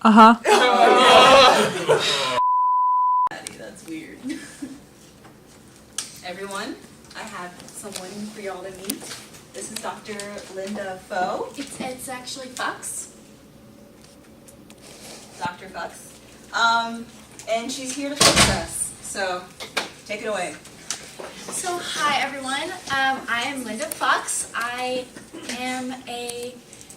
That's weird. Everyone, I have someone for y'all to meet. This is Dr. Linda Foe. It's actually Fox. Dr. Fox. And she's here to fix us. So, take it away. So hi everyone, I am Linda Fox. I am a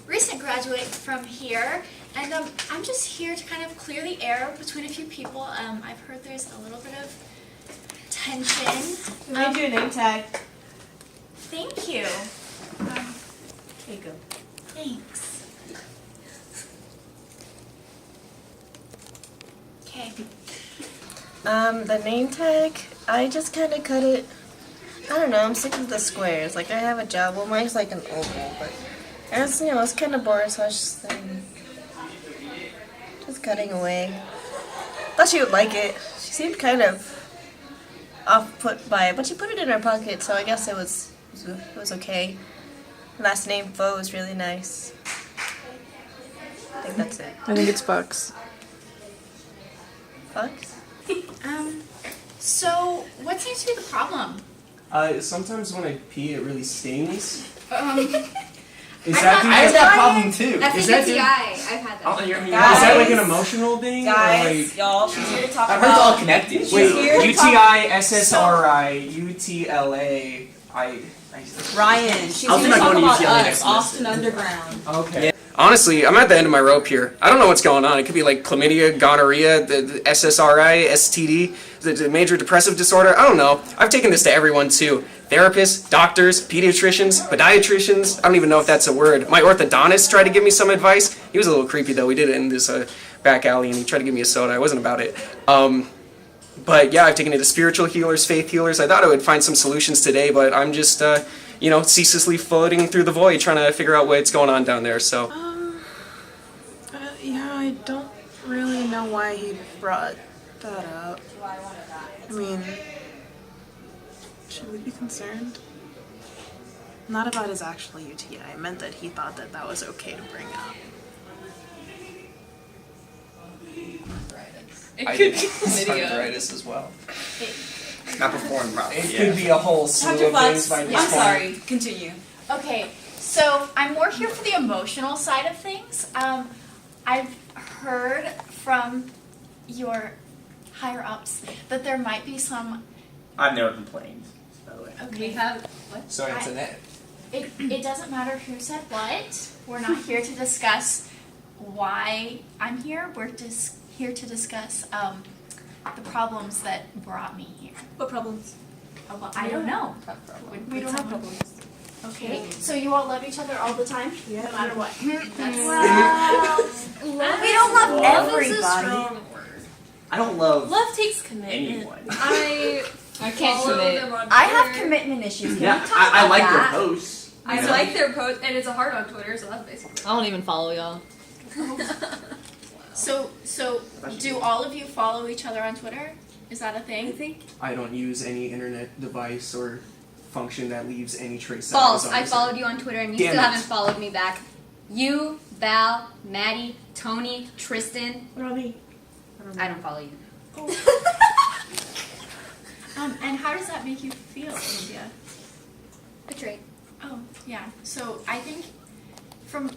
recent graduate from here, and I'm just here to kind of clear the air between a few people. I've heard there's a little bit of tension. We made you a name tag. Thank you. Here you go. Thanks. Okay. The name tag, I just kind of cut it. I don't know, I'm sick of the squares. Like, I have a job. Well, mine's like an oval, but it's, you know, it's kind of boring, so I was just cutting away. Thought she would like it. She seemed kind of off-put by it, but she put it in her pocket, so I guess it was okay. Last name Foe is really nice. I think that's it. I think it's Fox. Fox? So what seems to be the problem? Sometimes when I pee, it really stings. Is I that have that problem too. That's Is a that UTI. I've had that. Oh, you're, is that like an emotional thing? Guys, or like, y'all, she's here to talk I've heard it's all about... connected. She's wait, here to UTI, SSRI, UTLA, Ryan, she's I'll here do to my talk going to about UTLA us, next Austin Underground. Okay. Yeah. Honestly, I'm at the end of my rope here. I don't know what's going on. It could be like chlamydia, gonorrhea, the SSRI, STD, the major depressive disorder. I don't know. I've taken this to everyone too. Therapists, doctors, pediatricians, podiatricians. I don't even know if that's a word. My orthodontist tried to give me some advice. He was a little creepy though. We did it in this back alley and he tried to give me a soda. I wasn't about it. But yeah, I've taken it to spiritual healers, faith healers. I thought I would find some solutions today, but I'm just, you know, ceaselessly floating through the void trying to figure out what's going on down there, so. Yeah, I don't really know why he brought that up. I mean, should we be concerned? Not about his actual UTI. I meant that he thought that that was okay to bring up. It could be chlamydia. Arthritis as well. Not performing properly. It could be a whole slew Dr. of things Fox, by I'm this point. sorry, continue. Okay, so I'm more here for the emotional side of things. I've heard from your higher ups that there might be some. I've never complained, by the way. Okay. We have... What? So Antonette. It doesn't matter who said what. We're not here to discuss why I'm here. We're just here to discuss the problems that brought me here. What problems? Oh, well, I don't know. We don't have problems. Okay, so you all love each other all the time? Yeah. No matter what. Well, We don't love love everybody. is a strong word. I don't love Love takes commitment. anyone. I can't follow commit. them on I have Twitter. commitment issues. Can Yeah, we talk I about like that? their posts. I you know? like their post, and it's a heart on Twitter, so that's basically. I don't even follow y'all. So do all of you follow each other on Twitter? Is that a thing? I think I don't use any internet device or function that leaves any trace. false. on I this. followed you on Twitter, and you Damn still it. haven't followed me back. You, Val, Maddie, Tony, Tristan. What about me? I don't follow you. And how does that make you feel, Olivia? Betrayed. Oh, yeah. So I think from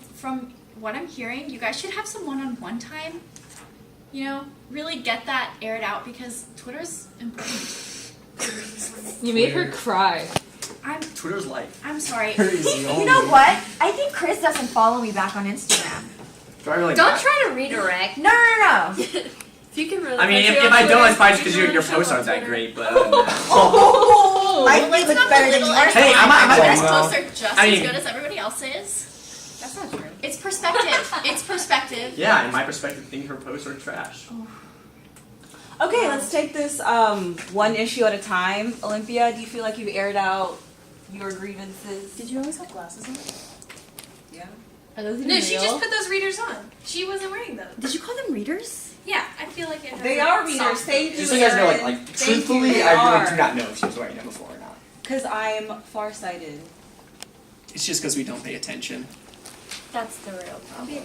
what I'm hearing, you guys should have some one-on-one time. You know, really get that aired out because Twitter's important. You made her cry. Twitter's life. I'm sorry. You know what? I think Chris doesn't follow me back on Instagram. Do I really Don't not? try to redirect. No. If you can really. I mean, if I don't, it's probably just because your posts aren't that great, but. Oh, I Let's think not it's better than belittle yours. Hey, I'm not- our I'm best not- posts are just I as mean- good as everybody else's. That's not true. It's perspective. It's perspective. Yeah, in my perspective, I think her posts are trash. Okay, let's take this one issue at a time. Olympia, do you feel like you've aired out your grievances? Did you always have glasses on? Yeah. Are those even No, she real? just put those readers on. She wasn't wearing them. Did you call them readers? Yeah, I feel like it. They are readers. Thank you. Just so you guys know, Erin. like Thank you, truthfully, they I really are. do not know if she was wearing them before or not. Because I'm farsighted. It's just because we don't pay attention. That's the real problem.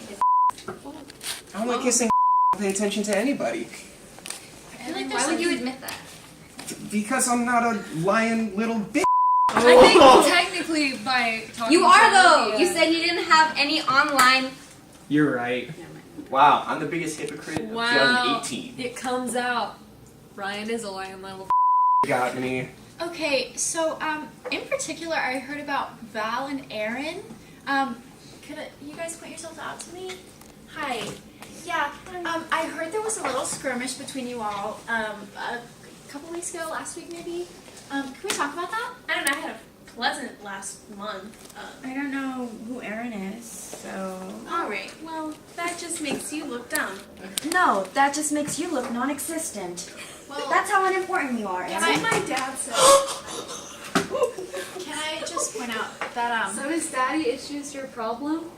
I don't like kissing. Pay attention to anybody. I feel like there's Why would you something- admit that? Because I'm not a lying little bitch. I think technically by talking You are to though. Olivia- You said you didn't have any online. You're right. Wow, I'm the biggest hypocrite of Wow. 2018. It comes out. Ryan is a lion little. Got me. Okay, so in particular, I heard about Val and Aaron. You guys point yourselves out to me? Hi. Yeah. I heard there was a little skirmish between you all a couple weeks ago, last week maybe. Can we talk about that? I don't know. I had a pleasant last month. I don't know who Aaron is, so. Alright, well, that just makes you look dumb. No, that just makes you look non-existent. Well, That's how unimportant you are, Can Aaron. My dad said. can I just point out that So is daddy issues your problem?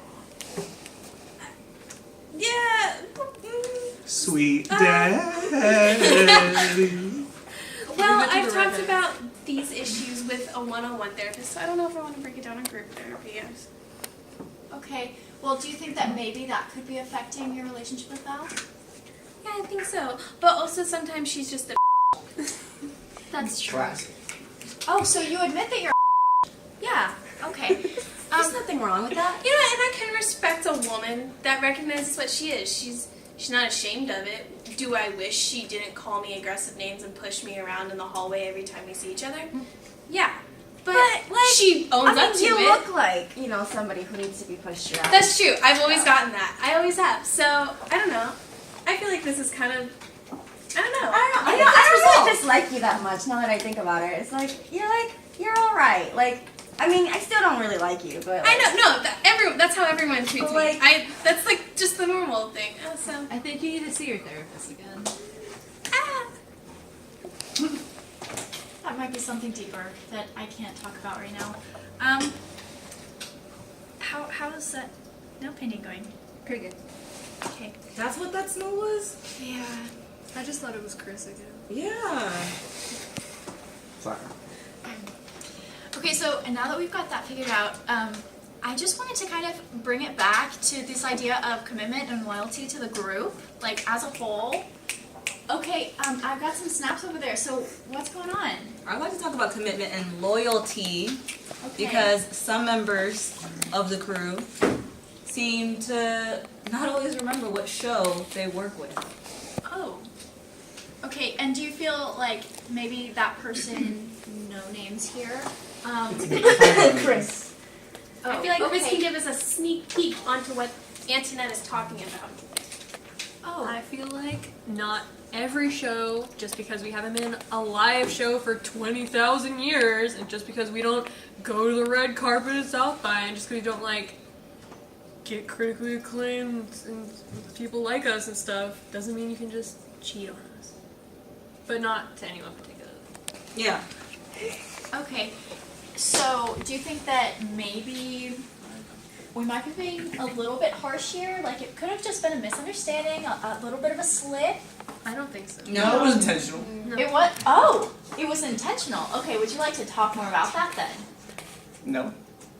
Yeah. Sweet daddy. Well, Move it to I've the talked redhead. about these issues with a one-on-one therapist, so I don't know if I want to break it down in group therapy. okay. Well, do you think that maybe that could be affecting your relationship with Val? Yeah, I think so. But also sometimes she's just a. That's true. Classic. Oh, so you admit that you're Yeah. okay. There's nothing wrong with that. You know, and I can respect a woman that recognizes what she is. She's not ashamed of it. Do I wish she didn't call me aggressive names and push me around in the hallway every time we see each other? Yeah. But like, she owns I up mean, to you it. look like, somebody who needs to be pushed around. That's true. I've always gotten that. I always have. So, I don't know. I feel like this is kind of, I don't know. I don't really dislike you that much now that I think about it. It's like, you're alright. Like, I mean, I still don't really like you, but. I know, no, that's how everyone treats But, me. like- That's like just the normal thing. So, I think you need to see your therapist again. ah. That might be something deeper that I can't talk about right now. How's that nail painting going? Pretty good. Okay. That's what that smell was? Yeah. I just thought it was Chris again. Yeah. Sorry. Okay, so and now that we've got that figured out, I just wanted to kind of bring it back to this idea of commitment and loyalty to the group, like as a whole. Okay, I've got some snaps over there. So what's going on? I'd like to talk about commitment and loyalty Okay. because some members of the crew seem to not always remember what show they work with. Oh. Okay, and do you feel like maybe that person, no names here? Chris. Oh, I feel like Chris okay. can give us a sneak peek onto what Antonette is talking about. Oh. I feel like not every show, just because we haven't been a live show for 20,000 years, and just because we don't go to the red carpet at South by, and just because we don't like get critically acclaimed and people like us and stuff, doesn't mean you can just cheat on us. But not to anyone particularly. Yeah. Okay, so do you think that maybe we might be being a little bit harsh here? Like it could have just been a misunderstanding, a little bit of a slip? I don't think so. No, it was intentional. It was, oh, it was intentional. Okay, would you like to talk more about that then? No.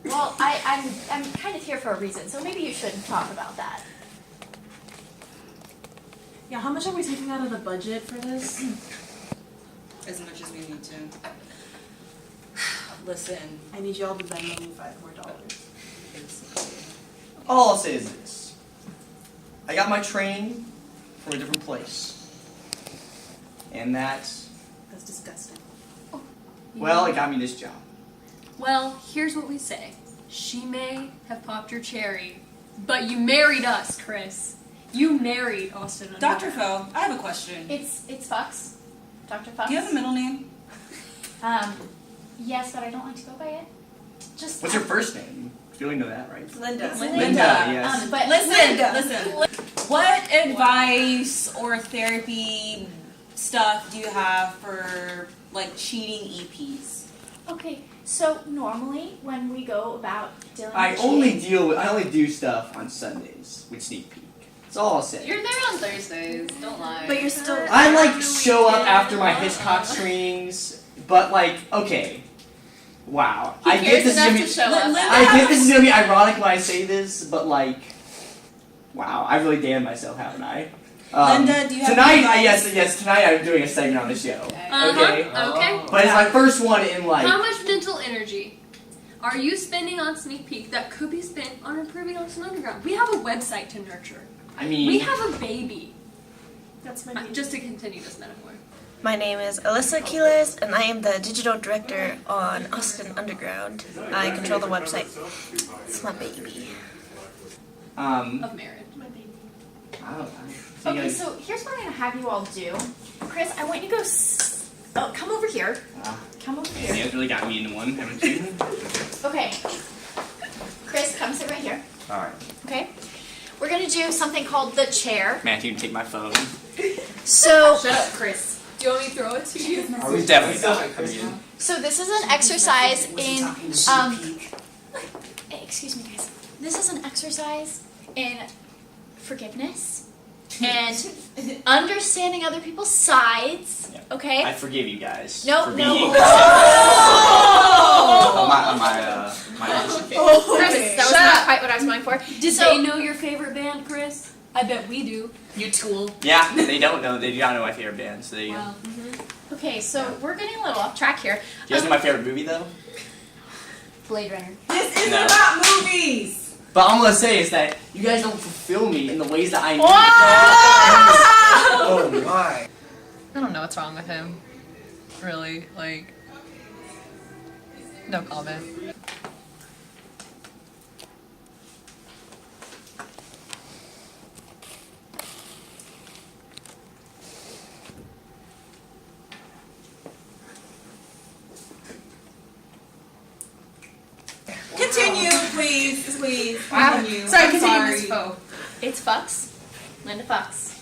Well, I'm kind of here for a reason, so maybe you shouldn't talk about that. Yeah, how much are we taking out of the budget for this? As much as we need to. Listen. I need y'all to Venmo me $5 more. All I'll say is this. I got my training from a different place. And That's disgusting. well, it got me this job. Well, here's what we say. She may have popped your cherry, but you married us, Chris. You married Austin. Dr. Fo, I have a question. It's Fox, Dr. Fox. Do you have a middle name? Yes, but I don't like to go by it. Just What's your first name? You really know that, right? Linda. Linda, yes. but Listen. What advice or therapy stuff do you have for like cheating EPs? Okay, so normally when we go about dealing I with only cheating, do stuff on Sundays with Sneak Peek. That's all I'll say. You're there on Thursdays. Don't lie. But you're still. I like show up after my Hitchcock screenings, but like, okay. Wow. I get this is gonna be show up. I get this is gonna be ironic when I say this, but like Wow, I've really damned myself, haven't I? Linda, do you have tonight? any advice? Yes. Tonight I'm doing a segment on the show. Okay. Okay. But it's my first one in like. How much mental energy are you spending on Sneak Peek that could be spent on improving Austin Underground? We have a website to nurture. I mean. We have a baby. That's my baby. Just to continue this metaphor. My name is Alyssa Quiles, and I am the digital director on Austin Underground. I control the website. It's my baby. Of marriage. I don't know. Okay, so here's what I'm gonna have you all do. Chris, I want you to go. Come over here. Come over You here. guys really got me into one, haven't you? Okay. Chris, come sit right here. All right. Okay. We're gonna do something called the chair. Matthew, take my phone. So. Shut up, Chris. Do you want me to throw it to you? I was definitely not. I mean, So this is an exercise in. Excuse me, guys. This is an exercise in forgiveness and understanding other people's sides. Yeah. Okay. I forgive you guys. No, for no. being. My Chris, that was not quite what I was going for. Did So- they know your favorite band, Chris? I bet we do. You tool. Yeah, they don't know. They do not know my favorite band. So they. Wow. Okay, so we're getting a little off track here. Do you guys know my favorite movie though? Blade Runner. This isn't No. about movies. But all I'm gonna say is that you guys don't fulfill me in the ways that I need. Oh my. I don't know what's wrong with him. Really, like, no comment. Continue, please. Wow. Continue. Sorry, I'm continue, sorry. Miss Poe. It's Fox. Linda Fox.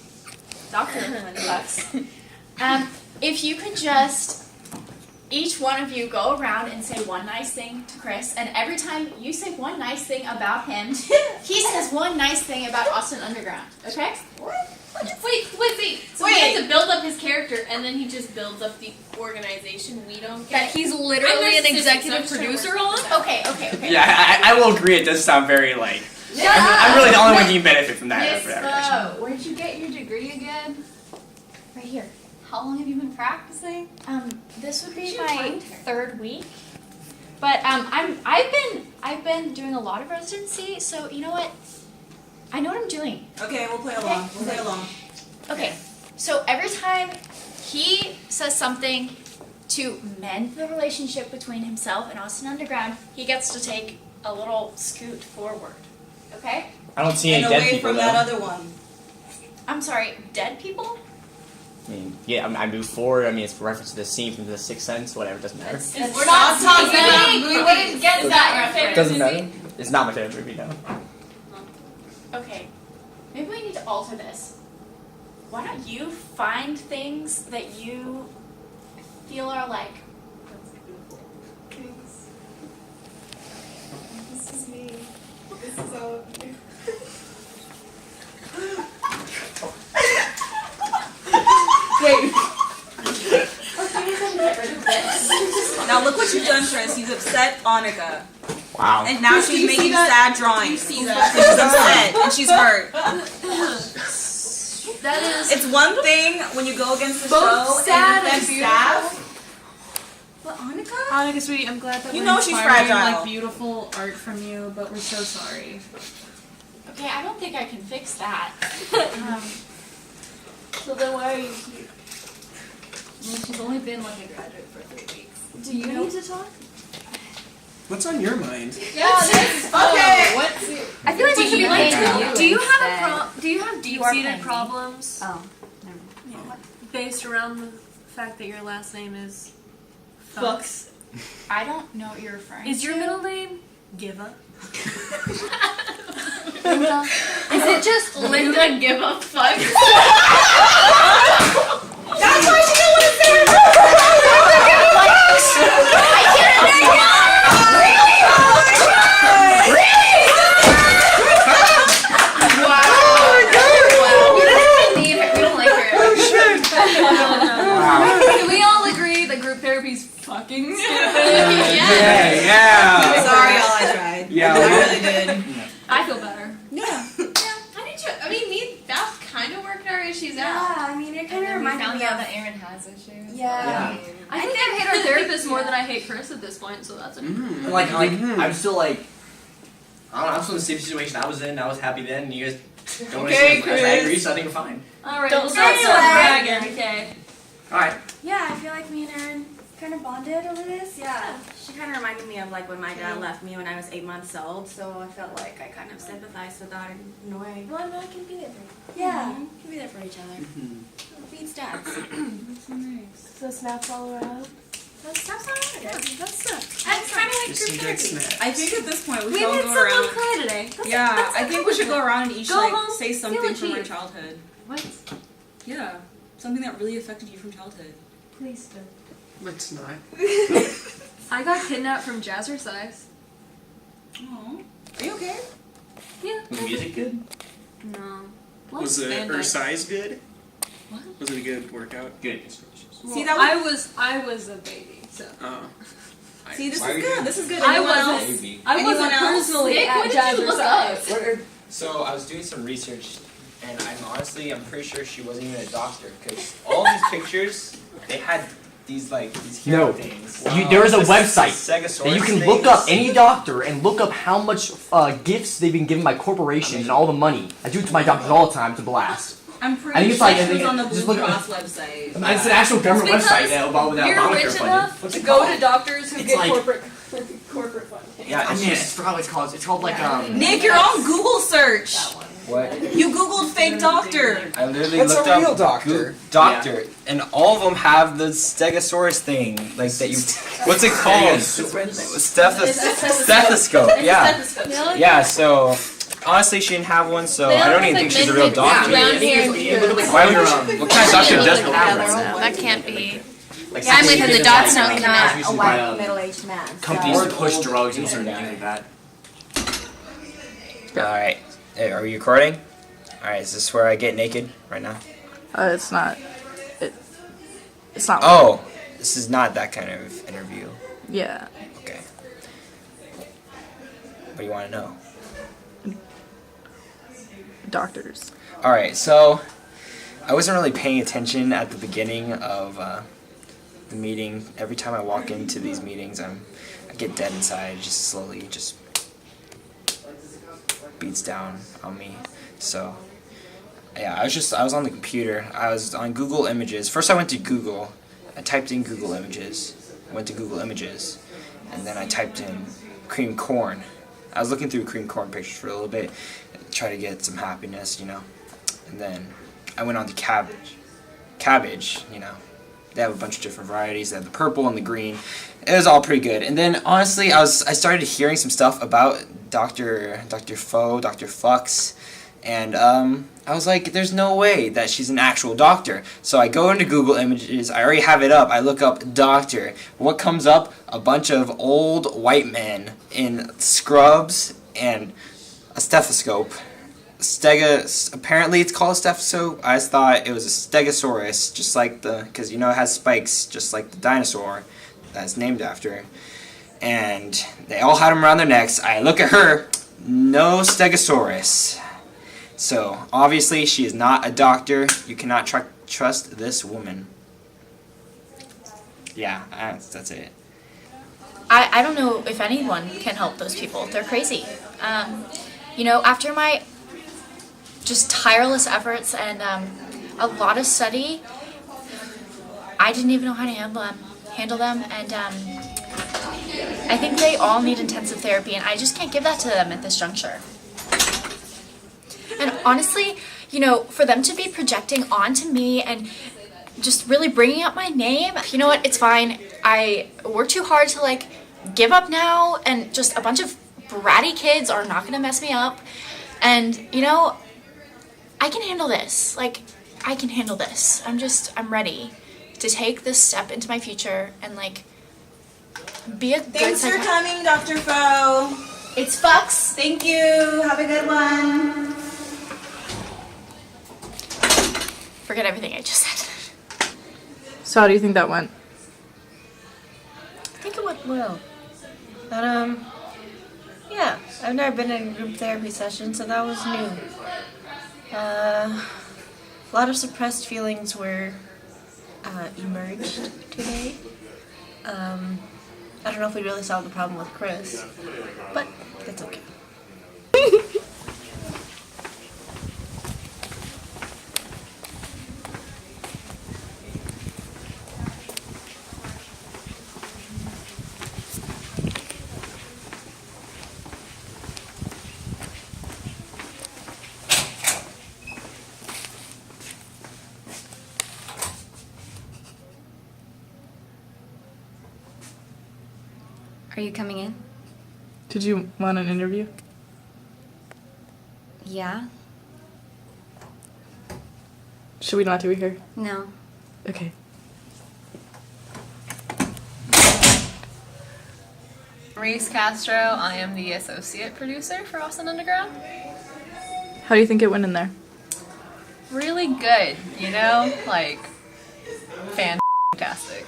Dr. Linda Fox. If you could just, each one of you go around and say one nice thing to Chris, and every time you say one nice thing about him, he says one nice thing about Austin Underground. Okay? Wait. So we have to build up his character, and then he just builds up the organization we don't get. That he's literally an executive producer on. Okay. Yeah, I will agree. It does sound very like. I'm really the only one who can benefit from that. Miss for that reaction. Bo, where'd you get your degree again? Right here. How long have you been practicing? This would be Should my find her. third week. But I've been doing a lot of residency, so you know what? I know what I'm doing. Okay, we'll play along. We'll play along. Okay, so every time he says something to mend the relationship between himself and Austin Underground, he gets to take a little scoot forward. Okay? I don't see And any dead away people from though. that other one. I'm sorry, dead people? I mean, yeah, I moved forward. I mean, it's a reference to the scene from The Sixth Sense. Whatever, doesn't matter. We're not talking about We wouldn't get that reference. Doesn't matter. It's not my favorite movie, no. Okay, maybe we need to alter this. Why don't you find things that you feel are like, This is me. This is all. Wait. Now look what you've done, Chris. You've upset Annika. Wow. And now Do she's you making see that? sad drawings. Do you see that? So she's upset and she's hurt. that is It's one thing when you go against the both show sad and and then beautiful. staff. But Annika? Annika, sweetie, I'm glad that You we're know she's inspiring, fragile. like, beautiful art from you, but we're so sorry. okay, I don't think I can fix that. So then why are you here? Well, she's only been like a graduate for 3 weeks. Do you need to talk? What's on your mind? Yeah, this Okay. What's I feel like Do we should you, be like, paying do you have instead. do you have You are paying deep-seated me. problems Oh, never mind. based around the fact that your last name is Fucks. I don't know what you're referring to. Is your middle name Giva? Linda, Is it just Linda Give a Fuck? That's why she didn't want to say it. We don't like her. Can we all agree that group therapy's fucking stupid? Yeah. Sorry, all I tried. Yeah. I really did. I feel better. Yeah. I did has issues. Yeah. I think I hate our therapist more than I hate Chris at this point, so that's a Like I'm still like, I don't know, I'm still in the same situation I was in. I was happy then, and you guys don't Okay, understand. I agree, Chris. so I think we're fine. Alright, Don't we'll start say bragging, okay. All right. Yeah, I feel like me and Erin kind of bonded over this. Yeah. She kind of reminded me of like when my dad left me when I was 8 months old, so I felt like I kind of sympathized with that in a way. Well, I can be there for you. Yeah, can be there for each other. Mm-hmm. Beats dads. So snaps all around. That's all right. That's That's kind of like Just some group good therapy. snacks. I think at this point we We should all made go someone around. cry today. Yeah, I think we should go around and each Go like home, say something feel from our achieved. childhood. What? Yeah, something that really affected you from childhood. Please do. Let's not. I got kidnapped from Jazzercise. Oh, are you okay? Yeah. Was the music good? No. Was her size good? What? Was it a good workout? Good. Well, See, that I was a baby, so. See, this Why is are you good. This is good. I Anyone else? wasn't. Maybe. I wasn't Anyone else? personally Nick, at what did you look up? Jazzercise. So I was doing some research, and I'm pretty sure she wasn't even a doctor, because all these pictures, they had these hero No. things. There is a This website Stegosaurus that you can things. look up any doctor and look up how much gifts they've been given by corporations and all the money. I do it to my doctors all the time to blast. I'm I pretty think it's sure like- she was on the just Blue look- Cross website. It's an actual government It's website because now about that You're Obamacare rich funding. enough What's to it go called? to doctors who It's get like- corporate funding. Yeah, I it's mean, I just forgot what it's called. It's called like Nick, you're on Google search. what You Googled fake doctor. I literally That's a looked up real doctor. doctor, and all of them have the Stegosaurus thing, like that you. What's it called? Stethoscope. Yeah. Yeah. So honestly, she didn't have one, so I don't even think she's a real doctor. Around here. Why would you? What kind of doctor doesn't have one? That can't be. Like I'm within the dots now. Definitely not a white middle-aged man. companies So. to push drugs and certain things like that. All right. Hey, are you recording? All right. Is this where I get naked right now? It's not. It's not. Oh, this is not that kind of interview. Yeah. Okay. What do you want to know? Doctors. All right. So I wasn't really paying attention at the beginning of the meeting. Every time I walk into these meetings, I get dead inside. Just slowly, just beats down on me. So yeah, I was on the computer. I was on Google Images. First I went to Google. I typed in Google Images. Went to Google Images, and then I typed in cream corn. I was looking through cream corn pictures for a little bit, try to get some happiness, you know. And then I went on to cabbage. Cabbage, you know. They have a bunch of different varieties. They have the purple and the green. It was all pretty good. And then honestly, I started hearing some stuff about Dr. Fucks, and I was like, there's no way that she's an actual doctor. So I go into Google Images. I already have it up. I look up doctor. What comes up? A bunch of old white men in scrubs and a stethoscope. Apparently it's called a stethoscope. I just thought it was a stegosaurus, just like because you know it has spikes, just like the dinosaur that's named after. And they all had them around their necks. I look at her, no stegosaurus. So obviously she is not a doctor. You cannot trust this woman. Yeah, that's it. I don't know if anyone can help those people. They're crazy. You know, after my just tireless efforts and a lot of study, I didn't even know how to handle them, and I think they all need intensive therapy, and I just can't give that to them at this juncture. And honestly, you know, for them to be projecting onto me and just really bringing up my name, you know what, it's fine. I worked too hard to like give up now, and just a bunch of bratty kids are not gonna mess me up. And you know, I can handle this. Like, I can handle this. I'm ready to take this step into my future and like be a good Thanks for psychi- coming, Dr. Foe. It's Fucks. Thank you. Have a good one. Forget everything I just said. So how do you think that went? I think it went well. But, yeah, I've never been in a group therapy session, so that was new. A lot of suppressed feelings were emerged today. I don't know if we really solved the problem with Chris, but it's okay. Are you coming in? Did you want an interview? Yeah? Should we not do it here? No. Okay. Reese Castro, I am the associate producer for Austin Underground. How do you think it went in there? Really good, you know? Like, fantastic.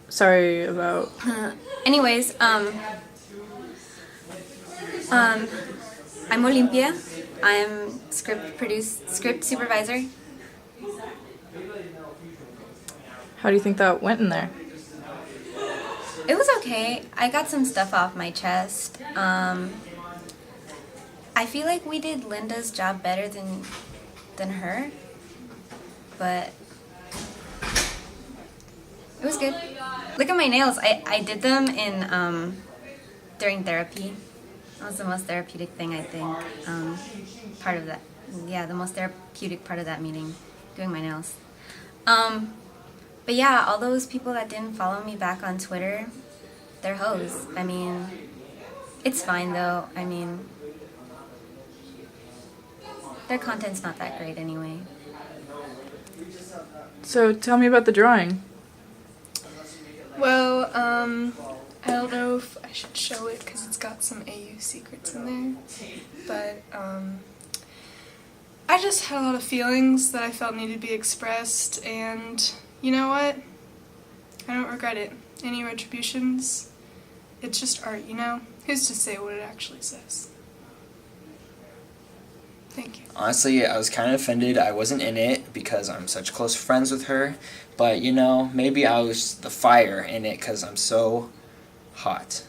Sorry about... Anyways, I'm Olympia. I'm script supervisor. How do you think that went in there? It was okay. I got some stuff off my chest. I feel like we did Linda's job better than her, but it was good. Look at my nails. I did them in during therapy. That was the most therapeutic thing, I think. Part of that, yeah, the most therapeutic part of that meeting, doing my nails. But yeah, all those people that didn't follow me back on Twitter, they're hoes. I mean, it's fine though. I mean, their content's not that great anyway. So tell me about the drawing. Well, I don't know if I should show it because it's got some AU secrets in there, but I just had a lot of feelings that I felt needed to be expressed, and you know what? I don't regret it. Any retributions? It's just art, you know? Who's to say what it actually says? Thank you. Honestly, I was kind of offended I wasn't in it because I'm such close friends with her. But, you know, maybe I was the fire in it because I'm so hot.